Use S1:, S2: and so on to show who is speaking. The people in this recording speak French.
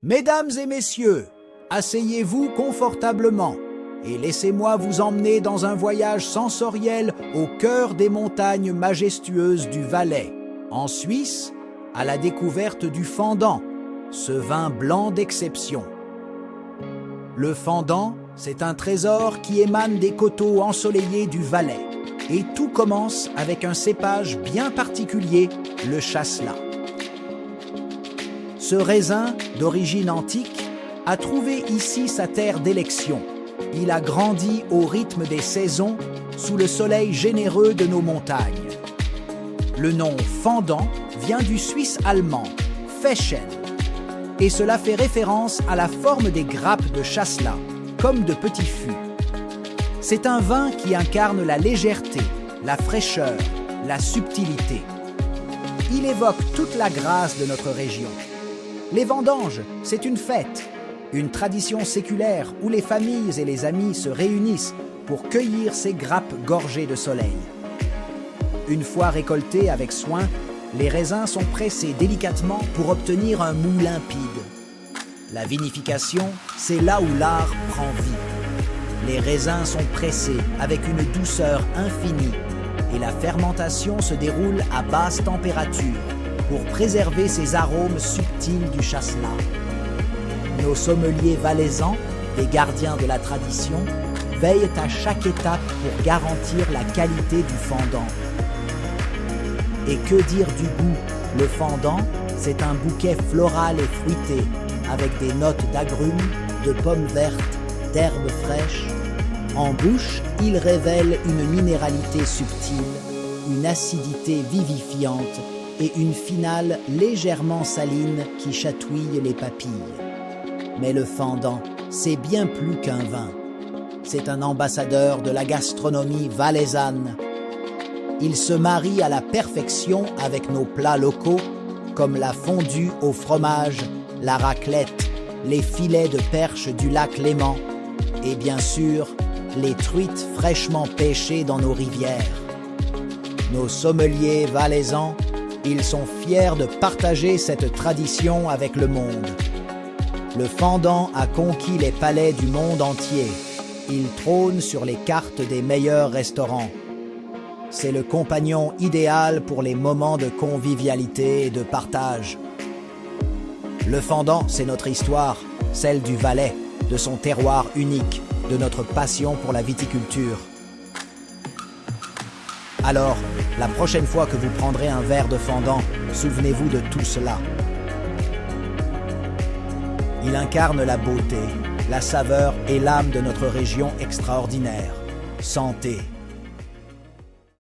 S1: Mesdames et messieurs, asseyez-vous confortablement et laissez-moi vous emmener dans un voyage sensoriel au cœur des montagnes majestueuses du Valais, en Suisse, à la découverte du Fendant, ce vin blanc d'exception. Le Fendant, c'est un trésor qui émane des coteaux ensoleillés du Valais, et tout commence avec un cépage bien particulier, le chasselas. Ce raisin, d'origine antique, a trouvé ici sa terre d'élection. Il a grandi au rythme des saisons, sous le soleil généreux de nos montagnes. Le nom Fendant vient du suisse allemand Fäschen, et cela fait référence à la forme des grappes de chasselas, comme de petits fûts. C'est un vin qui incarne la légèreté, la fraîcheur, la subtilité. Il évoque toute la grâce de notre région. Les vendanges, c'est une fête, une tradition séculaire où les familles et les amis se réunissent pour cueillir ces grappes gorgées de soleil. Une fois récoltés avec soin, les raisins sont pressés délicatement pour obtenir un mou limpide. La vinification, c'est là où l'art prend vie. Les raisins sont pressés avec une douceur infinie et la fermentation se déroule à basse température pour préserver ces arômes subtils du chasselas. Nos sommeliers valaisans, des gardiens de la tradition, veillent à chaque étape pour garantir la qualité du Fendant. Et que dire du goût? Le Fendant, c'est un bouquet floral et fruité, avec des notes d'agrumes, de pommes vertes, d'herbes fraîches. En bouche, il révèle une minéralité subtile, une acidité vivifiante et une finale légèrement saline qui chatouille les papilles. Mais le Fendant, c'est bien plus qu'un vin. C'est un ambassadeur de la gastronomie valaisanne. Il se marie à la perfection avec nos plats locaux, comme la fondue au fromage, la raclette, les filets de perche du lac Léman et bien sûr, les truites fraîchement pêchées dans nos rivières. Nos sommeliers valaisans, ils sont fiers de partager cette tradition avec le monde. Le Fendant a conquis les palais du monde entier. Il trône sur les cartes des meilleurs restaurants. C'est le compagnon idéal pour les moments de convivialité et de partage. Le Fendant, c'est notre histoire, celle du Valais, de son terroir unique, de notre passion pour la viticulture. Alors, la prochaine fois que vous prendrez un verre de Fendant, souvenez-vous de tout cela. Il incarne la beauté, la saveur et l'âme de notre région extraordinaire. Santé!